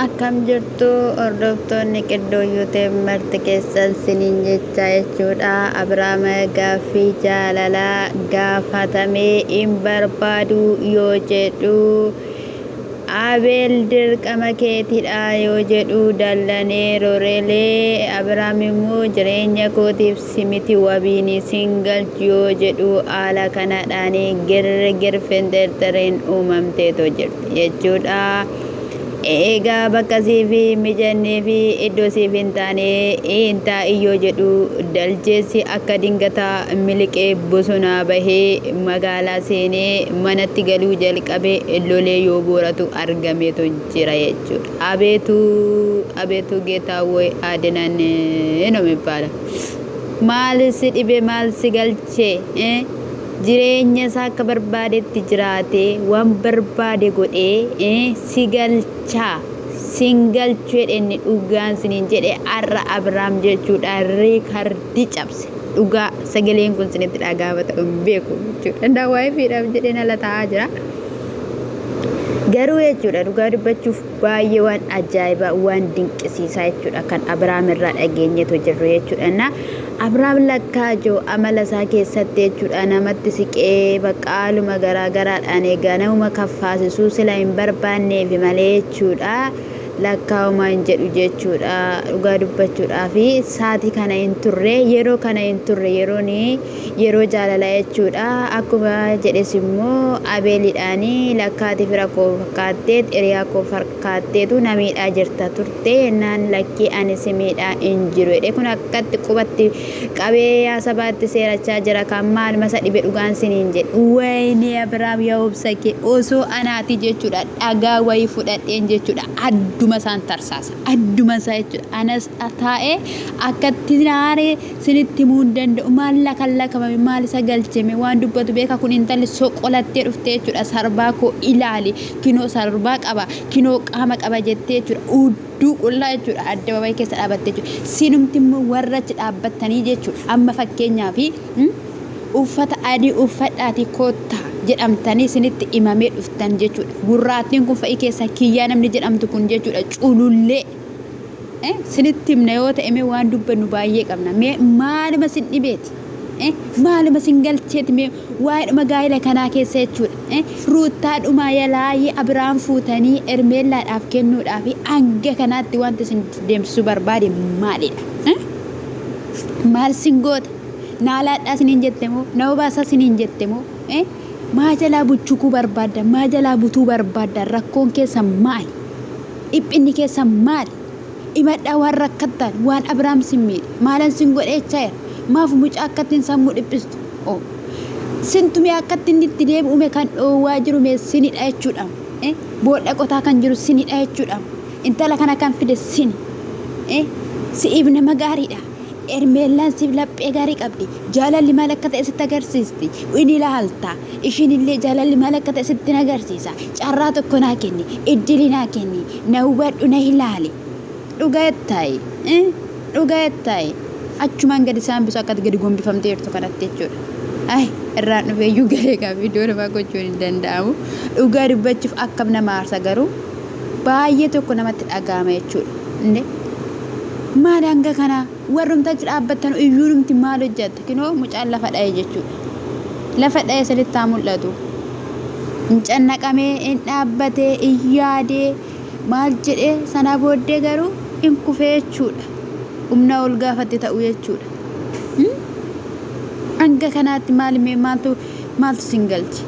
Akkam jirtu hordoftoonni qiddoo yuutee marti keessan siniin jecha jechuudha. Abrahaam gaaffii jaalalaa gaafatamee hin barbaadu yoo jedhu Abeel dirqama keetidha yoo jedhu dallanee roreelee Abrahaam immoo jireenya kootiif simiti wabiin sin galchu yoo jedhu haala kanadhaan girgir fendertereen uumamteetoo jirti jechuudha. Egaa bakka siifi mijannee fi iddoo siif hin taane hin taa'iyyoo jedhu daljeessi akka dingataa miliqee bosonaa bahee magaalaa seenee manatti galuu jalqabee lolee yoo booratu argameetu jira jechuudha. Abeetu geetaa woy adenan no mibaala. Maal si dhibe maal si galchee jireenya isaa akka barbaadetti jiraate waan barbaade godhee si galchaa sin galchuu inni dhugaan siniin jedhe har'a Abrahaam jechuudha riikardi cabse dhugaa sagaleen kun sinitti dhagaafata hin beeku jechuudha. Daawwaa'ee fiidhaaf jedhee nala taa'aa jira. Garuu jechuudha dhugaa dubbachuuf baay'ee waan ajaa'ibaa waan dinqisiisaa jechuudha kan Abrahaam irraa dhageenyetu jirru jechuudha. Abrahaam lakkaajoo amala isaa keessatti jechuudha namatti siqee baqqaaluma garaagaraadhaan egaa namuma kaffaasisuu sila hin barbaanneef malee jechuudha lakkaa'uma hin jedhu jechuudha dhugaa dubbachuudhaa fi saatii kana hin turre yeroo kana hin turre yeroo jaalala jechuudha. Akkuma jedhes immoo Abeelidhaanii lakkaati fira koo fakkaatteet hiriyaa koo fakkaatteetu namiidhaa jirta turte naan lakkii ani simiidhaa hin jiru jedhe kun akkatti qubatti qabee yaa sabaatti seerachaa jira kan maal masa dhibe dhugaan siniin jedhe wayni Abrahaam yaa obsa kee osoo anaati jechuudha dhagaa wayii fudhadheen jechuudha adduma isaan tarsaasa adduma isaa jechuudha anas taa'ee akkatti naaree sinitti himuu hin danda'u maal lakamame maal isa galcheme waan dubbatu beeka kun intalli soqolattee dhufte jechuudha sarbaa koo ilaali kinoo sarbaa qaba kinoo qaama qaba jettee jechuudha udduu qullaa jechuudha adda babayii keessa dhaabattee jechuudha sinumti immoo warra achi dhaabbattanii jechuudha amma fakkeenyaaf uffata adii uffadhaati koottaa jedhamtanii sinitti imamee dhuftan jechuudha. Gurraattiin kun fa'i keessa kiyyaa namni jedhamtu kun jechuudha culullee sinitti himna yoo ta'e waan dubbannu baay'ee qabna. Maaluma sin dhibeeti? Maaluma sin galcheeti? Waa'ee gaa'ela kanaa keessa jechuudha. Ruuttaadhuma yalaayee Abrahaam fuutanii Ermeellaadhaaf kennuudhaaf hanga kanaatti wanti sin deemsisuu barbaade maalidha? Maal sin goota? Naalaadhaa siniin jette moo? Nama baasaa siniin jette moo? Maa jalaa buchukuu barbaadda? Maa jalaa butuu barbaadda? Rakkoon keessa maali? Dhiphinni keessa maali? Himadhaa waan rakkattan waan Abrahaam sin miidhe maalan sin godheechaa jira? Maaf mucaa akkattiin sammuu dhiphistu? Sintumee akkattiin itti deebi'ume kan dhoowwaa jiru mee sinidha jechuudha. Boodha qotaa kan jiru sinidha jechuudha. Intala kana kan fide sini. Si'iif nama gaariidha. Ermeellaan siif laphee gaarii qabdi. Jaalalli maal akka ta'e sitti agarsiisti. Inni ilaalta. Ishiin illee jaalalli maal akka ta'e sitti agarsiisa. Carraa tokko naa kenni. Iddili naa kenni. Na hubadhu na ilaali. Dhugaa ettaayi. Dhugaa ettaayi. Achumaan gadi isaan bisu akkatti gadi gombifamtee jirtu kanatti jechuudha. Irraan dhufeeyyuu garee kan viidiyoo namaa gochuun hin danda'amu. Dhugaa dubbachuuf akkam nama aarsa garuu baay'ee tokko namatti dhaga'ama jechuudha. Maal hanga kana warrumta achi dhaabbattan iyyuu numti maal hojjetta kinoo mucaan lafa dha'e jechuudha. Lafa dha'e salittaa mul'atu. Hin cannaqamee hin dhaabbatee hin yaadee maal jedhee sana booddee garuu hin kufee jechuudha. Humna ol gaafate ta'u jechuudha. Hanga kanaatti maaltu sin galche?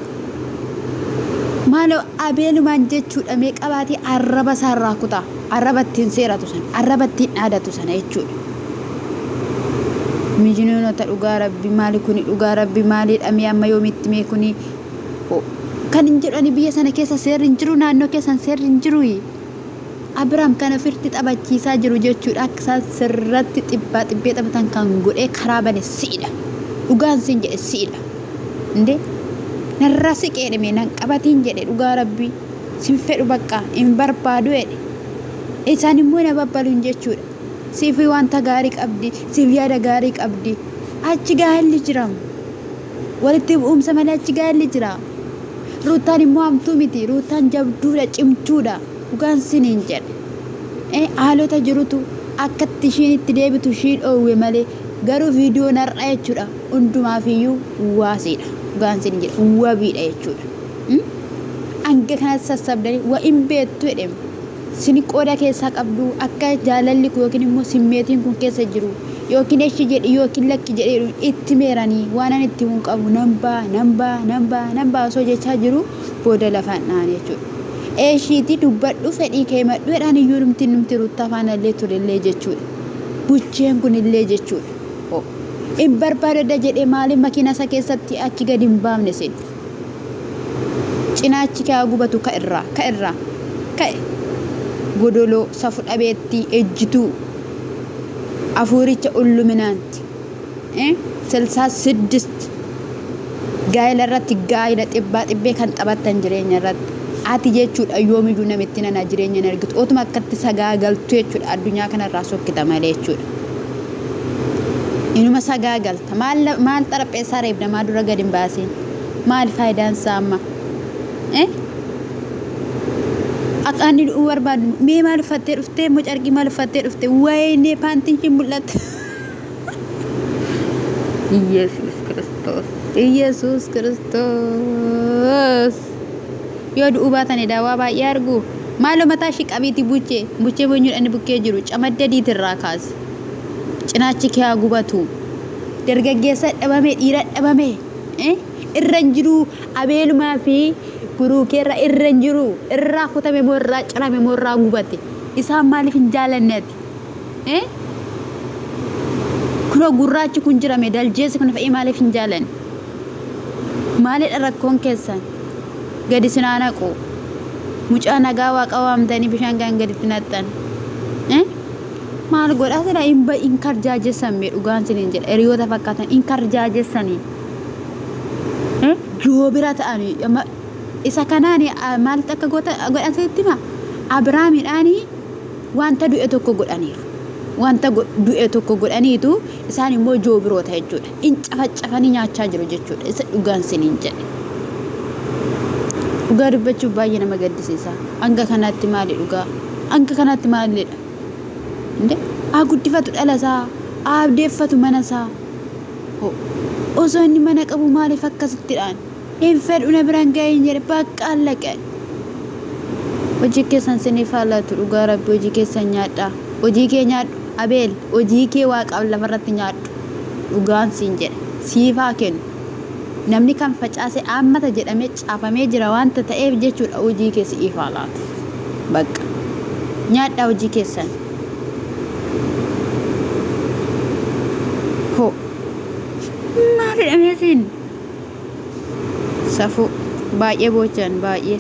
Maaloo Abeelumaan jechuudha mee qabaatii arraba isaarraa kutaa arraba ittiin seeratu sana arraba ittiin dhaadatu sana jechuudha. Mijinoota dhugaa rabbi maali kuni dhugaa rabbi maalidha mee amma yoomitti mee kuni kan hin jedhani biyya sana keessa seerri hin jiru naannoo keessan seerri hin jiru. Abrahaam kana firti taphachiisaa jiru jechuudha akka isaan sirratti xibbee taphatan kan godhee karaa bane siidha. Dhugaan sin jedhe siidha. Narraa siqee dhimee nan qabatiin jedhe dhugaa rabbii sin fedhu bakka hin barbaadu jedhe. Isaan immoo na babbaluun jechuudha. Siif wanta gaarii qabdi, siif yaada gaarii qabdi. Achi gaalli jiramu. Walitti bu'umsa malee achi gaalli jira. Ruutaan immoo hamtuu miti. Ruutaan jabduudha, cimtuudha. Dhugaan siniin jedhe. haalota jirutu akkatti ishiin itti deebitu ishiin dhoowwe malee garuu viidiyoo narraa jechuudha hundumaafiyyuu waasiidha dhugaan sin jedha wabiidha jechuudha hanga kanatti sassabdanii waa hin beektu jedhame sini qooda keessaa qabdu akka jaalalli kun yookiin immoo simmeetiin kun keessa jiru yookiin eshi jedhi yookiin lakki jedhee itti meeranii waan ani itti hin qabu nambaa osoo jechaa jiru booda lafaan dhaan jechuudha eshiiti dubbadhu fedhii kee madhu jedhaan iyyuu numti rutta afaan illee turellee jechuudha bucheen kun illee jechuudha in barbaadada jedhee maaliif makiina isa keessatti achi gadi hin baafne sin cinaachi kee gubatu ka irraa godoloo safu dhabeetti ejjituu afuuricha ulluminaanti silsaa siddist gaa'ela irratti gaa'ela xibbee kan taphattan jireenya irratti ati jechuudha yoomiyyuu namitti nana jireenya hin argitu otuma akkatti sagaagaltu jechuudha addunyaa kanarraa sokkita malee jechuudha inuma sagaagalta maal xarapheessaa reef namaa dura gadi hin baasiin maal faayidaan isaa amma Akani barbaadu mee maal uffattee dhuftee moo carqii maal uffattee dhuftee wayne paantiin shi mul'atte Yesus Kristos yoo du'uu baatanii daawaa baay'ee argu maaloo mataa shi qabiiti buchee bonyuudhaan bukkee jiru camadda diitirraa kaase cinaachi kee gubatu dargaggeessa dhabame dhiira dhabame irran jiru abeelumaa fi buruukeerra irran jiru irraa kutame moo irraa cirame moo irraa gubate isaan maaliif hin jaallanneeti kunoo gurraachi kun jirame daljeessi kun fa'ii maaliif hin jaallanne maalidha rakkoon keessan gadi sinaanaqu mucaa nagaa waaqa waamtanii bishaan gaan gaditti naxxan maal godhaa sila in karjaajessan mee dhugaan siniin jedha hiriyoota fakkaatan in karjaajessanii yoo bira ta'anii isa kanaan maal akka godhan sitti ma Abrahaamidhaani wanta du'e tokko godhaniitu isaan immoo joobiroota jechuudha in cafacafanii nyaachaa jiru jechuudha isa dhugaan siniin jedhe dhugaa dubbachuuf baay'ee nama gaddisiisa hanga kanatti maali dhugaa hanga kanatti maalidha guddifatu dhalasaa abdeeffatu manasaa osoo inni mana qabu maaliif akkasittidhaan hin fedhu na biraan ga'een jedhe bakka allaqe hojii keessan siniif haalaatu dhugaa rabbi hojii keessan nyaadha hojii kee nyaadhu abeel hojii kee waaqaaf lafarratti nyaadhu dhugaan siin jedhe siifaa kennu namni kan facaase aammata jedhamee caafamee jira wanta ta'eef jechuudha hojii kee siif haalaatu bakka nyaadha hojii keessan maalidha meesiin safu baay'ee boochan baay'ee